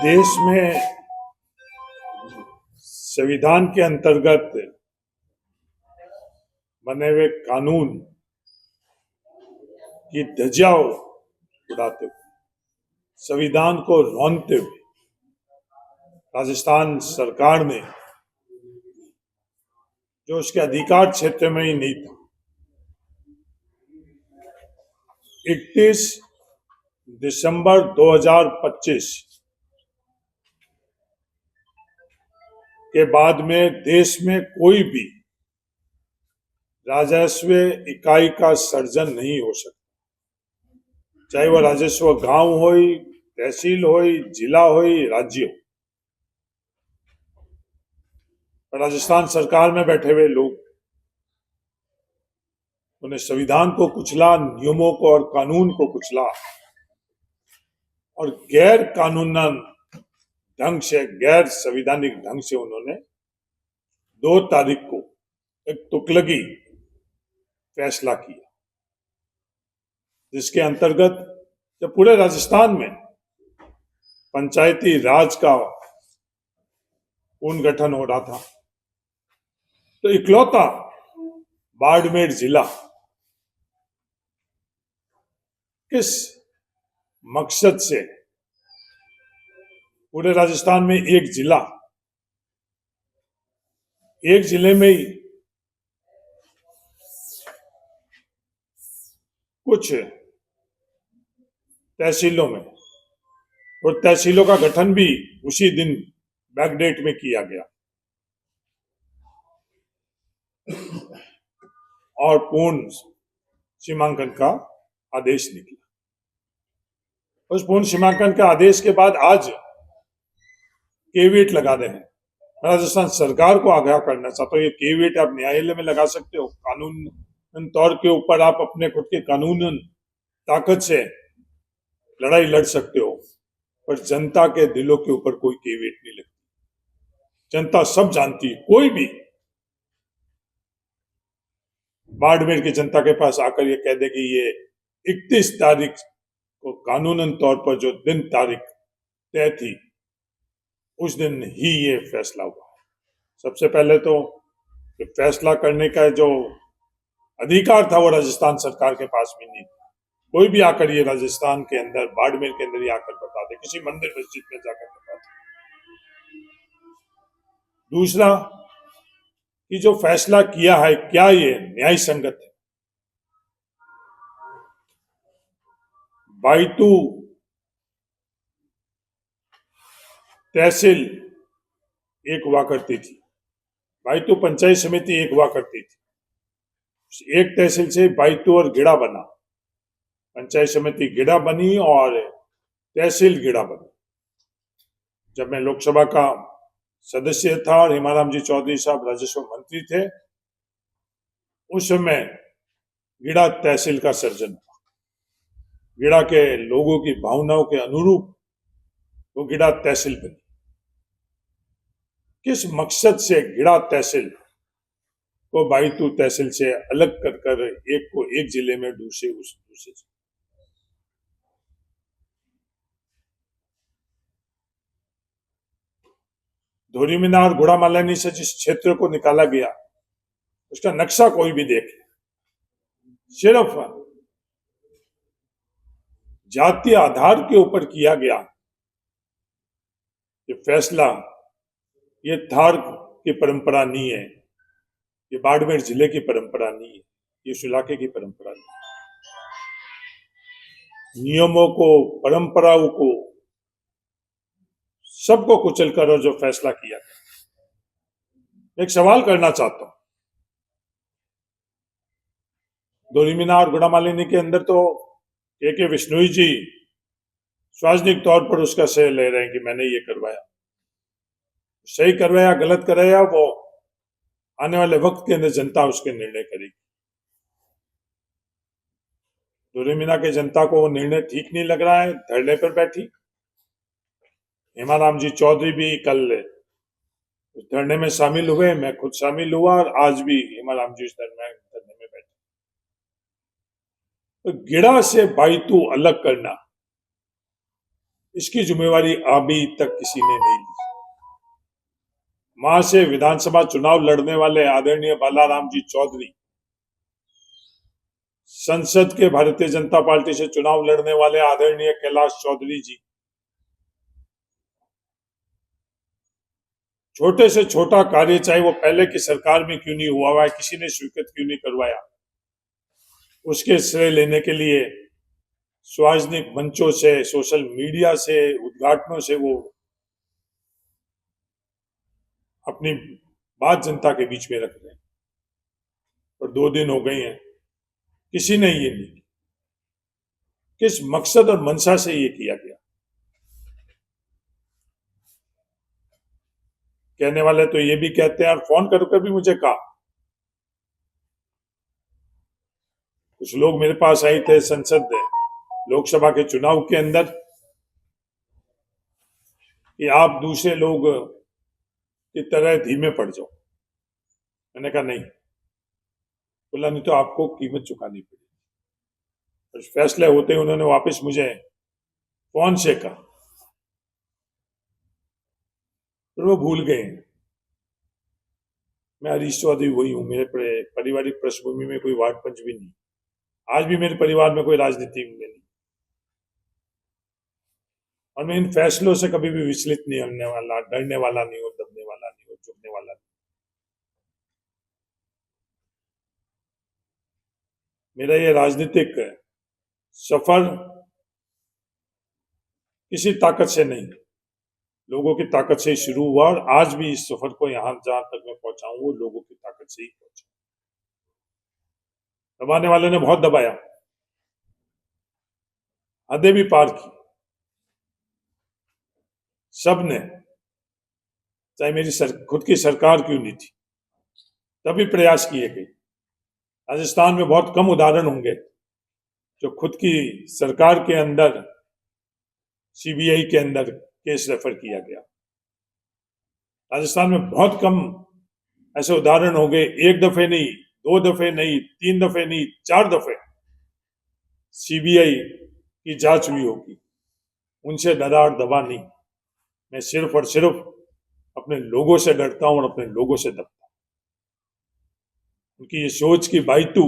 देश में संविधान के अंतर्गत बने हुए कानून की ध्वजा उड़ाते हुए, संविधान को रौंदते हुए राजस्थान सरकार ने, जो उसके अधिकार क्षेत्र में ही नहीं था, 31 दिसंबर 2025 के बाद में देश में कोई भी राजस्व इकाई का सर्जन नहीं हो सकता, चाहे वह राजस्व गांव हो, तहसील हो, जिला हो, राज्य हो। राजस्थान सरकार में बैठे हुए लोग उन्हें संविधान को कुचला, नियमों को और कानून को कुचला और गैर कानूनन ढंग से, गैर संवैधानिक ढंग से उन्होंने 2 तारीख को एक तुगलकी फैसला किया, जिसके अंतर्गत जब पूरे राजस्थान में पंचायती राज का पुनर्गठन हो रहा था, तो इकलौता बाड़मेर जिला किस मकसद से पूरे राजस्थान में एक जिले में ही कुछ तहसीलों में, और तहसीलों का गठन भी उसी दिन बैकडेट में किया गया और पूर्ण सीमांकन का आदेश निकला। उस पूर्ण सीमांकन के आदेश के बाद आज केवीएट लगा रहे हैं। राजस्थान सरकार को आगाह करना चाहता हूं, ये केवीएट आप न्यायालय में लगा सकते हो, कानून तौर के ऊपर आप अपने खुद के कानून ताकत से लड़ाई लड़ सकते हो, पर जनता के दिलों के ऊपर कोई केवीएट नहीं लगती। जनता सब जानती है। कोई भी बाड़मेर की जनता के पास आकर ये कह दे कि ये 31 तारीख को कानूनन तौर पर जो दिन तारीख तय थी, उस दिन ही ये फैसला हुआ। सबसे पहले तो ये फैसला करने का जो अधिकार था वो राजस्थान सरकार के पास भी नहीं था। कोई भी आकर ये राजस्थान के अंदर, बाड़मेर के अंदर ही आकर बता दे, किसी मंदिर मस्जिद में जाकर बता दे। दूसरा, कि जो फैसला किया है, क्या ये न्याय संगत है? बायतू तहसील एक हुआ करती थी, बायतू पंचायत समिति एक हुआ करती थी। एक तहसील से बायतू और गिड़ा बना, पंचायत समिति गिड़ा बनी और तहसील गिड़ा बनी। जब मैं लोकसभा का सदस्य था और हिमाराम जी चौधरी साहब राजस्व मंत्री थे, उस समय गिड़ा तहसील का सर्जन हुआ। गिड़ा के लोगों की भावनाओं के अनुरूप वो गिड़ा तहसील बनी। किस मकसद से गिड़ा तहसील को बायतू तहसील से अलग कर एक को एक जिले में, दूसरे धोरी मीनार घोड़ामालानी से जिस क्षेत्र को निकाला गया, उसका नक्शा कोई भी देखे, सिर्फ जातीय आधार के ऊपर किया गया ये फैसला। ये धार की परंपरा नहीं है, ये बाड़मेर जिले की परंपरा नहीं है, ये इस इलाके की परंपरा नहीं है। नियमों को, परंपराओं को, सबको कुचल कर जो फैसला किया गया। एक सवाल करना चाहता हूं, धोरी मीनार घोड़ामालिनी के अंदर तो के विश्नोई जी सार्वजनिक तौर पर उसका श्रेय ले रहे हैं कि मैंने ये करवाया। सही करवाया, गलत कराया, वो आने वाले वक्त के अंदर जनता उसके निर्णय करेगी। धोरी मीनार की जनता को वो निर्णय ठीक नहीं लग रहा है, धरने पर बैठी। हिमाराम जी चौधरी भी कल उस धरने में शामिल हुए, मैं खुद शामिल हुआ, और आज भी हिमाराम जी उस धरने में बैठे। तो गिड़ा से बायतू अलग करना इसकी जिम्मेवारी अभी तक किसी ने नहीं ली। वहां से विधानसभा चुनाव लड़ने वाले आदरणीय बालाराम जी चौधरी, संसद के भारतीय जनता पार्टी से चुनाव लड़ने वाले आदरणीय कैलाश चौधरी जी, छोटे से छोटा कार्य चाहे वो पहले की सरकार में क्यों नहीं हुआ हुआ है, किसी ने स्वीकृत क्यों नहीं करवाया, उसके श्रेय लेने के लिए सार्वजनिक मंचों से, सोशल मीडिया से, उद्घाटनों से वो अपनी बात जनता के बीच में रख रहे हैं। और 2 दिन हो गए हैं, किसी ने ये नहीं, किस मकसद और मंशा से ये किया गया। कहने वाले तो ये भी कहते हैं, और फोन करके भी मुझे कहा, कुछ लोग मेरे पास आए थे संसद लोकसभा के चुनाव के अंदर कि आप दूसरे लोग की तरह धीमे पड़ जाओ। मैंने कहा नहीं, बोला नहीं तो आपको कीमत चुकानी पड़ेगी। फैसले होते ही उन्होंने वापस मुझे फोन से कहा, फिर वो भूल गए। मैं हरीश चौधरी वही हूं, मेरे पारिवारिक पृष्ठभूमि में कोई वार्ड पंच भी नहीं, आज भी मेरे परिवार में कोई राजनीति में नहीं, और मैं इन फैसलों से कभी भी विचलित नहीं होने वाला, डरने वाला नहीं हो, दबने वाला नहीं हो, झुकने वाला नहीं। मेरा ये राजनीतिक सफर किसी ताकत से नहीं, लोगों की ताकत से ही शुरू हुआ, और आज भी इस सफर को यहां जहां तक मैं पहुंचा हूं वो लोगों की ताकत से ही पहुंचा। दबाने वाले ने बहुत दबाया, हदें भी पार की, सबने, चाहे मेरी खुद की सरकार क्यों नहीं थी, तभी प्रयास किए गए। राजस्थान में बहुत कम उदाहरण होंगे जो खुद की सरकार के अंदर सीबीआई के अंदर केस रेफर किया गया। राजस्थान में बहुत कम ऐसे उदाहरण होंगे, एक दफे नहीं, 2 दफे नहीं, 3 दफे नहीं, 4 दफे सीबीआई की जांच हुई होगी। उनसे डरा और दबा नहीं, मैं सिर्फ और सिर्फ अपने लोगों से डरता हूं और अपने लोगों से दबता हूं। उनकी ये सोच कि बाइतू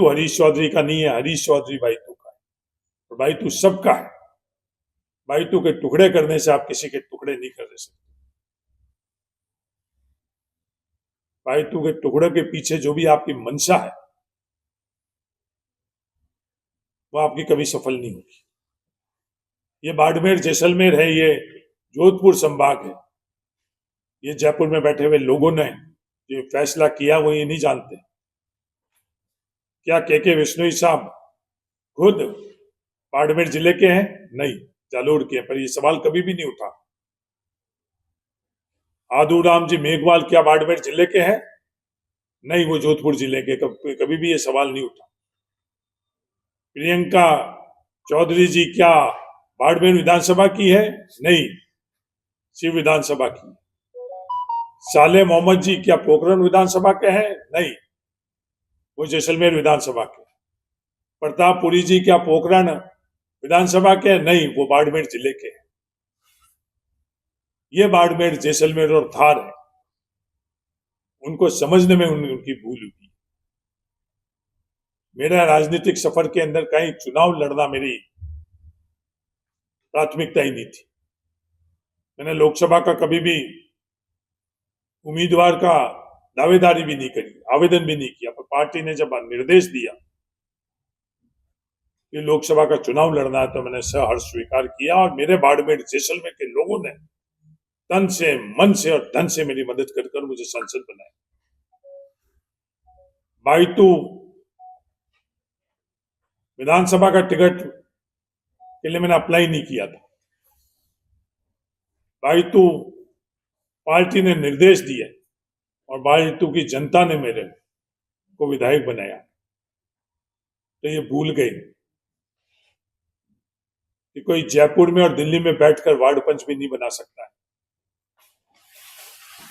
हरीश चौधरी का नहीं है, हरीश चौधरी बाइतू का है, और बाइतू सबका है। बाइतू के टुकड़े करने से आप किसी के टुकड़े नहीं कर सकते। बाइतू के टुकड़े के पीछे जो भी आपकी मंशा है वो आपकी कभी सफल नहीं होगी। ये बाड़मेर जैसलमेर है, ये जोधपुर संभाग है, ये जयपुर में बैठे हुए लोगों ने जो फैसला किया वो ये नहीं जानते। क्या के विश्नोई साहब खुद बाड़मेर जिले के हैं? नहीं, जालोर के हैं, पर ये सवाल कभी भी नहीं उठा। आदूराम जी मेघवाल क्या बाड़मेर जिले के हैं? नहीं, वो जोधपुर जिले के, कभी भी ये सवाल नहीं उठा। प्रियंका चौधरी जी क्या बाड़मेर विधानसभा की है? नहीं, शिव विधानसभा की। साले मोहम्मद जी क्या पोखरण विधानसभा के हैं? नहीं, वो जैसलमेर विधानसभा के। प्रतापपुरी जी क्या पोखरण विधानसभा के? नहीं, वो बाड़मेर जिले के हैं। ये बाड़मेर, जैसलमेर और धार है, उनको समझने में उनकी भूल हुई। मेरा राजनीतिक सफर के अंदर कहीं चुनाव लड़ना मेरी प्राथमिकता ही नहीं थी। मैंने लोकसभा का कभी भी उम्मीदवार का दावेदारी भी नहीं करी, आवेदन भी नहीं किया, पर पार्टी ने जब निर्देश दिया कि लोकसभा का चुनाव लड़ना है तो मैंने सहर्ष स्वीकार किया, और मेरे बाड़मेर जैसलमेर के लोगों ने तन से, मन से और धन से मेरी मदद कर मुझे सांसद बनाया। बाइतू विधानसभा का टिकट के लिए मैंने अप्लाई नहीं किया था। बाइतू पार्टी ने निर्देश दिए और बाइतू की जनता ने मेरे को विधायक बनाया। तो ये भूल गए कि कोई जयपुर में और दिल्ली में बैठकर वार्ड पंच भी नहीं बना सकता है।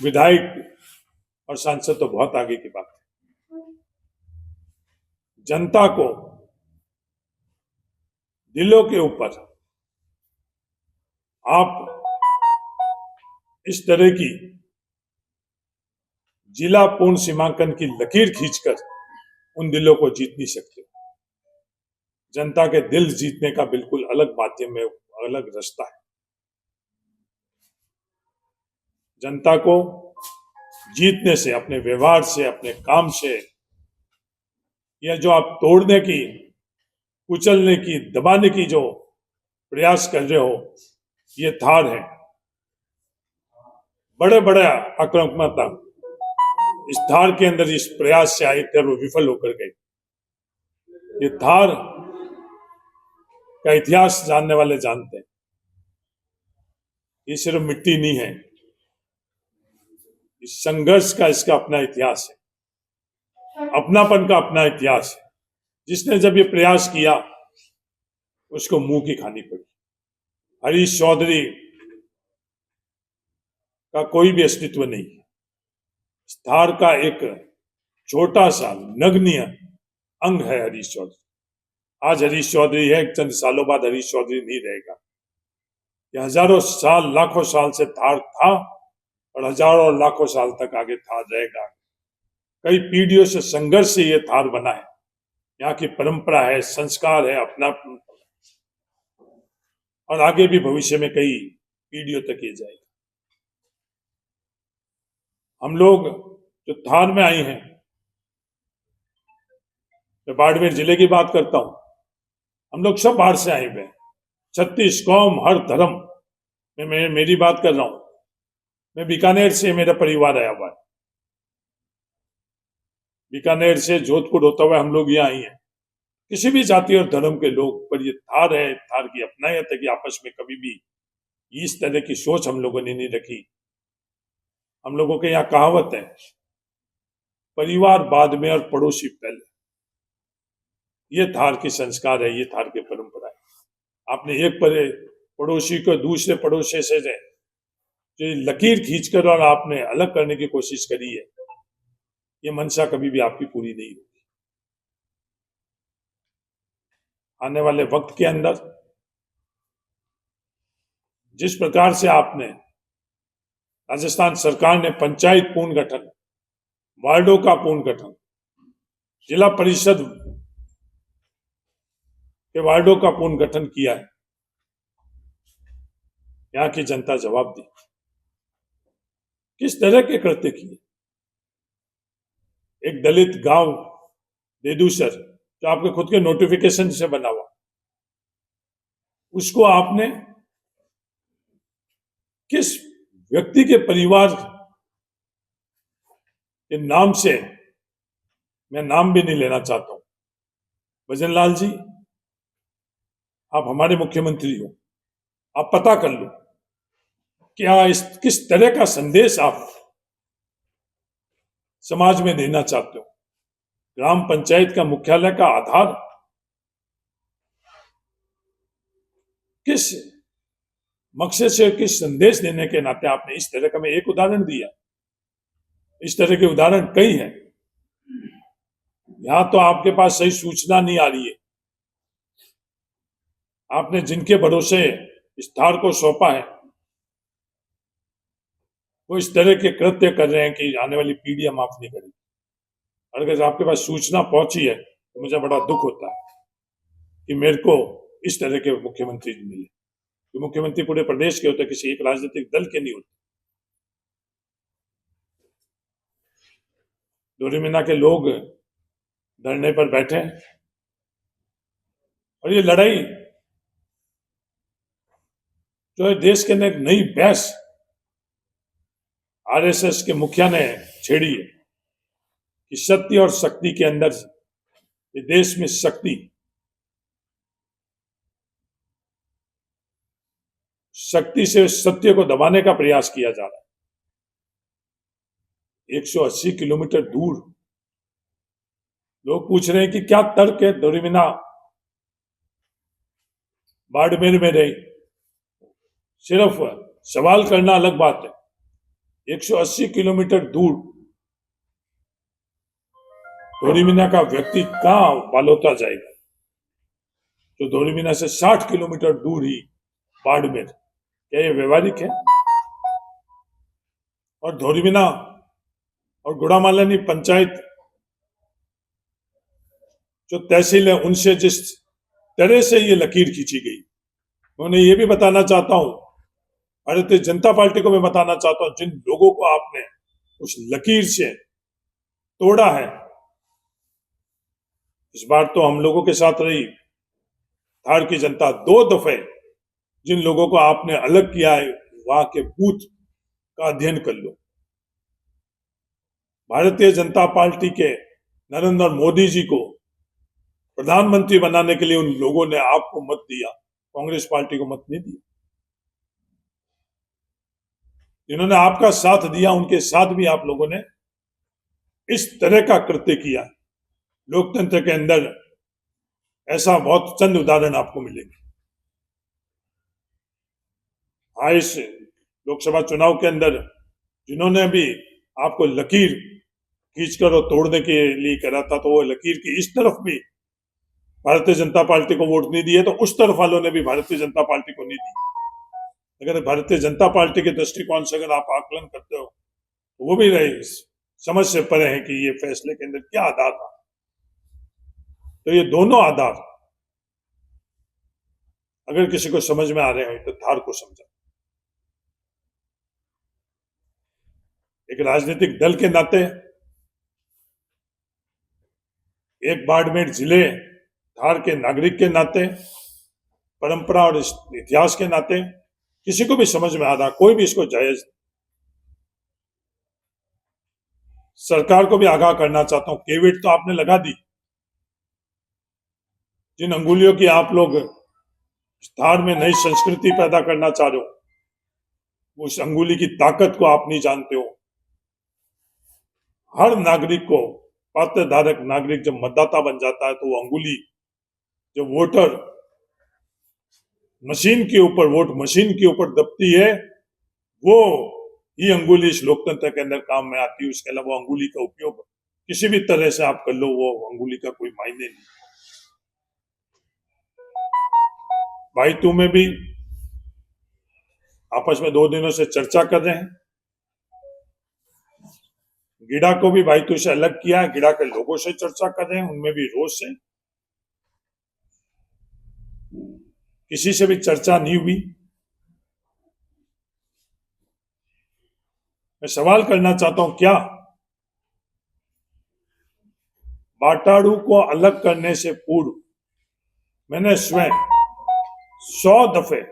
विधायक और सांसद तो बहुत आगे की बात है। जनता को दिलों के ऊपर आप इस तरह की जिला पूर्ण सीमांकन की लकीर खींचकर उन दिलों को जीत नहीं सकते। जनता के दिल जीतने का बिल्कुल अलग माध्यम है, अलग रास्ता है। जनता को जीतने से, अपने व्यवहार से, अपने काम से, यह जो आप तोड़ने की, कुचलने की, दबाने की जो प्रयास कर रहे हो, ये थार है। बड़े बड़े आक्रामकता इस थार के अंदर इस प्रयास से आए थे और वो विफल होकर गए। ये थार का इतिहास जानने वाले जानते हैं, ये सिर्फ मिट्टी नहीं है, इस संघर्ष का इसका अपना इतिहास है, अपनापन का अपना इतिहास है। जिसने जब ये प्रयास किया उसको मुंह की खानी पड़ी। हरीश चौधरी का कोई भी अस्तित्व नहीं है। थार का एक छोटा सा नगण्य अंग है हरीश चौधरी। आज हरीश चौधरी है, चंद सालों बाद हरीश चौधरी नहीं रहेगा। यह हजारों साल, लाखों साल से थार था और हजारों और लाखों साल तक आगे थार रहेगा। कई पीढ़ियों से संघर्ष से यह थार बना है। यहाँ की परंपरा है, संस्कार है, अपना, और आगे भी भविष्य में कई पीढ़ियों तक ये जाएगा। हम लोग जो थार में आए हैं, मैं बाड़मेर जिले की बात करता हूं, हम लोग सब बाहर से आए हुए हैं। 36 कौम, हर धर्म में मेरी बात कर रहा हूं। मैं बीकानेर से, मेरा परिवार आया हुआ है। बीकानेर से जोधपुर होता हुआ हम लोग यहाँ आए हैं। किसी भी जाति और धर्म के लोग, पर ये थार है, थार की अपनायत है कि आपस में कभी भी इस तरह की सोच हम लोगों ने नहीं रखी। हम लोगों के यहाँ कहावत है, परिवार बाद में और पड़ोसी पहले। ये थार की संस्कार है, ये थार की परंपरा है। आपने एक पड़ोसी को दूसरे पड़ोसी से जो लकीर खींचकर और आपने अलग करने की कोशिश करी है, ये मंशा कभी भी आपकी पूरी नहीं होगी। आने वाले वक्त के अंदर जिस प्रकार से आपने, राजस्थान सरकार ने पंचायत पूर्ण गठन, वार्डों का पूर्ण गठन, जिला परिषद के वार्डों का पूर्ण गठन किया है, यहां की जनता जवाब दी। किस तरह के कृत्य किए। एक दलित गांव देदूसर, जो आपके खुद के नोटिफिकेशन से बना हुआ, उसको आपने किस व्यक्ति के परिवार के नाम से, मैं नाम भी नहीं लेना चाहता हूं, भजनलाल जी, आप हमारे मुख्यमंत्री हो, आप पता कर लो क्या किस तरह का संदेश आप समाज में देना चाहते हो। ग्राम पंचायत का मुख्यालय का आधार किस मकसद से, किस संदेश देने के नाते आपने इस तरह का, मैं एक उदाहरण दिया, इस तरह के उदाहरण कई हैं। यहां तो आपके पास सही सूचना नहीं आ रही है। आपने जिनके भरोसे इस थार को सौंपा है, वो इस तरह के कृत्य कर रहे हैं कि आने वाली पीढ़ियां माफ नहीं करेगी। और अगर आपके पास सूचना पहुंची है तो मुझे बड़ा दुख होता है कि मेरे को इस तरह के मुख्यमंत्री मिले। तो मुख्यमंत्री पूरे प्रदेश के होते, किसी एक राजनीतिक दल के नहीं होते। डोरीमीना के लोग धरने पर बैठे हैं और ये लड़ाई जो है देश के अंदर एक नई बहस आरएसएस के मुखिया ने छेड़ी है कि सत्य और शक्ति के अंदर, ये देश में शक्ति से सत्य को दबाने का प्रयास किया जा रहा है। 180 किलोमीटर दूर लोग पूछ रहे हैं कि क्या तर्क है, डोरीमीना बाड़मेर में रही। सिर्फ सवाल करना अलग बात है, 180 किलोमीटर दूर डोरीमीना का व्यक्ति कहां बालोता जाएगा। तो डोरीमीना से 60 किलोमीटर दूर ही बाड़मेर क्या ये व्यवहारिक है? और धोरीबिना और गुड़ामालानी पंचायत जो तहसील है उनसे जिस तरह से ये लकीर खींची गई, मैं उन्हें ये भी बताना चाहता हूं, भारतीय जनता पार्टी को मैं बताना चाहता हूं, जिन लोगों को आपने उस लकीर से तोड़ा है, इस बार तो हम लोगों के साथ रही धार की जनता। 2 दफे जिन लोगों को आपने अलग किया है, वहां के बूथ का अध्ययन कर लो। भारतीय जनता पार्टी के नरेंद्र मोदी जी को प्रधानमंत्री बनाने के लिए उन लोगों ने आपको मत दिया, कांग्रेस पार्टी को मत नहीं दिया। जिन्होंने आपका साथ दिया उनके साथ भी आप लोगों ने इस तरह का कृत्य किया। लोकतंत्र के अंदर ऐसा बहुत चंद उदाहरण आपको मिलेंगे। हाँ, इस लोकसभा चुनाव के अंदर जिन्होंने भी आपको लकीर खींचकर और तोड़ने के लिए करा था, तो वो लकीर की इस तरफ भी भारतीय जनता पार्टी को वोट नहीं दिए, तो उस तरफ वालों ने भी भारतीय जनता पार्टी को नहीं दी। अगर भारतीय जनता पार्टी के दृष्टिकोण से अगर आप आकलन करते हो, तो वो भी रहे समझ से परे हैं कि ये फैसले के अंदर क्या आधार था। तो ये दोनों आधार अगर किसी को समझ में आ रहे हैं तो धार को समझा। एक राजनीतिक दल के नाते, एक बाड़मेर जिले धार के नागरिक के नाते, परंपरा और इतिहास के नाते किसी को भी समझ में आ रहा, कोई भी इसको जायज। सरकार को भी आगाह करना चाहता हूं, केविट तो आपने लगा दी। जिन अंगुलियों की आप लोग धार में नई संस्कृति पैदा करना चाह रहे हो, उस अंगुली की ताकत को आप नहीं जानते हो। हर नागरिक को, पात्र धारक नागरिक जब मतदाता बन जाता है, तो वो अंगुली जो वोटर मशीन के ऊपर, वोट मशीन के ऊपर दबती है, वो ही अंगुली इस लोकतंत्र के अंदर काम में आती है। उसके अलावा अंगुली का उपयोग किसी भी तरह से आप कर लो, वो अंगुली का कोई मायने नहीं। भाई तू में भी आपस में 2 दिनों से चर्चा कर रहे हैं। गिड़ा को भी भाई तू से अलग किया है, गिड़ा के लोगों से चर्चा कर रहे हैं, उनमें भी रोष है। किसी से भी चर्चा नहीं हुई। मैं सवाल करना चाहता हूं, क्या बाटाड़ू को अलग करने से पूर्व मैंने स्वयं 100 दफे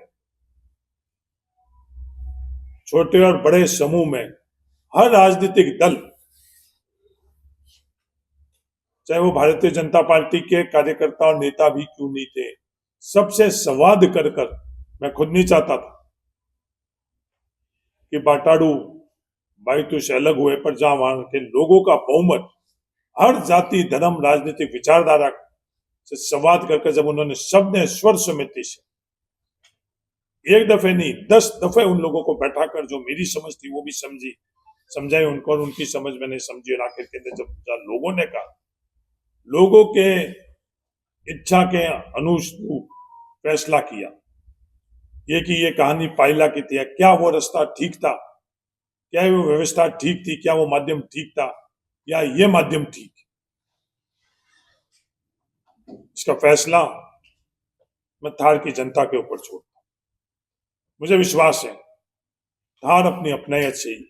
छोटे और बड़े समूह में हर राजनीतिक दल, चाहे वो भारतीय जनता पार्टी के कार्यकर्ता और नेता भी क्यों नहीं थे, सबसे संवाद कर मैं खुद नहीं चाहता था कि बाटाड़ू बाइतू से अलग हुए, पर जहां वहां के लोगों का बहुमत हर जाति, धर्म, राजनीतिक विचारधारा से संवाद कर जब उन्होंने सबने स्वर समिति से 1 दफे नहीं 10 दफे उन लोगों को बैठाकर, जो मेरी समझ थी वो भी समझाई उनको, और उनकी समझ मैंने समझी, और आखिर के अंदर जब लोगों ने कहा, लोगों के इच्छा के अनुरूप फैसला किया, ये कि ये कहानी पायला की थी, क्या वो रास्ता ठीक था, क्या वो व्यवस्था ठीक थी, क्या वो माध्यम ठीक था, या ये माध्यम ठीक। इसका फैसला मैं धार की जनता के ऊपर छोड़ता हूं। मुझे विश्वास है धार अपनी अपनायत से ही,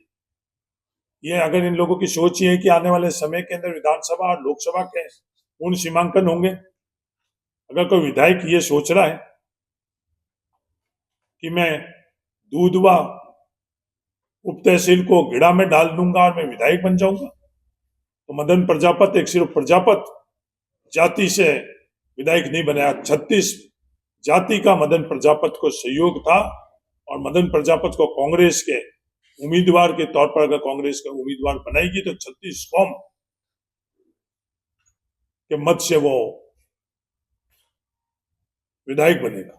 ये अगर इन लोगों की सोच ये है कि आने वाले समय के अंदर विधानसभा और लोकसभा के पूर्ण सीमांकन होंगे, अगर कोई विधायक ये सोच रहा है कि मैं दूधवा उप तहसील को गिड़ा में डाल दूंगा और मैं विधायक बन जाऊंगा, तो मदन प्रजापत एक सिर्फ प्रजापत जाति से विधायक नहीं बनाया, 36 जाति का मदन प्रजापत को सहयोग था, और मदन प्रजापत को कांग्रेस के उम्मीदवार के तौर पर अगर कांग्रेस का उम्मीदवार बनाएगी तो 36 कौम के मत से वो विधायक बनेगा।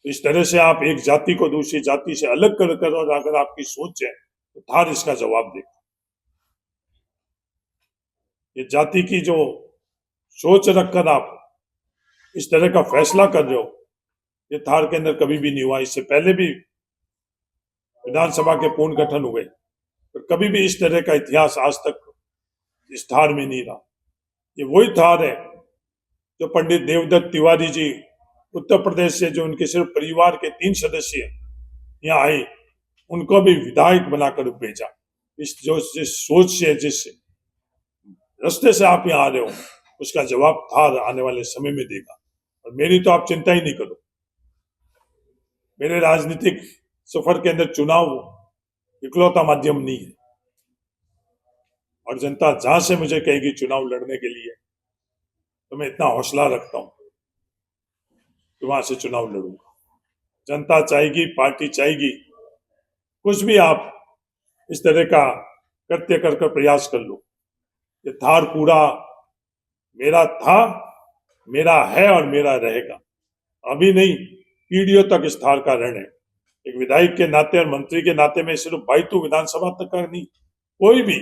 तो इस तरह से आप एक जाति को दूसरी जाति से अलग कर और अगर आपकी सोच है तो धार इसका जवाब देगा। ये जाति की जो सोच रखकर आप इस तरह का फैसला कर रहे हो, ये धार के अंदर कभी भी नहीं हुआ। इससे पहले भी विधानसभा के पूर्ण गठन हुए, पर कभी भी इस तरह का इतिहास आज तक इस धार में नहीं रहा। ये वही धार है जो पंडित देवदत्त तिवारी जी उत्तर प्रदेश से, जो उनके सिर्फ परिवार के 3 सदस्य यहाँ आए, उनको भी विधायक बनाकर भेजा। इस जो जिस सोच से, जिस रास्ते से आप यहाँ आ रहे हो, उसका जवाब धार आने वाले समय में देगा। और मेरी तो आप चिंता ही नहीं करो। मेरे राजनीतिक सफर के अंदर चुनाव इकलौता माध्यम नहीं है, और जनता जहां से मुझे कहेगी चुनाव लड़ने के लिए, तो मैं इतना हौसला रखता हूं कि वहां से चुनाव लड़ूंगा। जनता चाहेगी, पार्टी चाहेगी, कुछ भी आप इस तरह का कृत्य कर प्रयास कर लो। ये धार पूरा मेरा था, मेरा है और मेरा रहेगा। अभी नहीं, पीढ़ियों तक इस धार का ऋण है। एक विधायक के नाते और मंत्री के नाते में सिर्फ बाइतू विधानसभा तक का नहीं, कोई भी,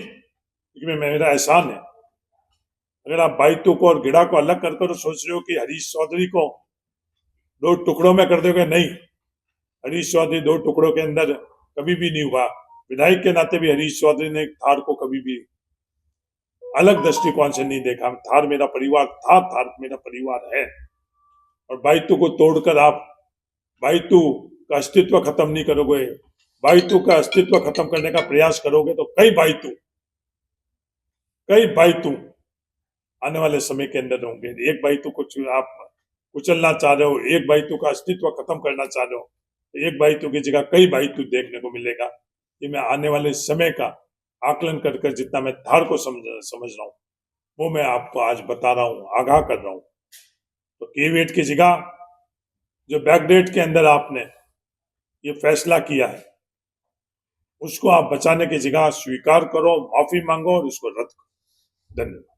इसमें मेरा एहसान है। अगर आप बाइतू को और गिड़ा को अलग कर सोच रहे हो कि हरीश चौधरी को 2 टुकड़ों में कर दोगे, नहीं, हरीश चौधरी 2 टुकड़ों के अंदर कभी भी नहीं हुआ। विधायक के नाते भी हरीश चौधरी ने थार को कभी भी अलग दृष्टिकोण से नहीं देखा। थार मेरा परिवार था, थार मेरा परिवार है। और बाइतू को तोड़कर आप बाइतू का अस्तित्व खत्म नहीं करोगे। बाइतू का अस्तित्व खत्म करने का प्रयास करोगे तो कई बाइतू आने वाले समय के अंदर होंगे। एक बाइतू को आप कुचलना चाह रहे हो, एक बाइतू का अस्तित्व खत्म करना चाह रहे हो, तो एक बाइतू की जगह कई बाइतू देखने को मिलेगा। कि मैं आने वाले समय का आकलन कर जितना मैं धार को समझ रहा हूँ, वो मैं आपको आज बता रहा हूँ, आगाह कर रहा हूँ। तो K-वेट की जगह जो बैकडेट के अंदर आपने ये फैसला किया है, उसको आप बचाने की जगह स्वीकार करो, माफी मांगो और उसको रद्द करो। धन्यवाद।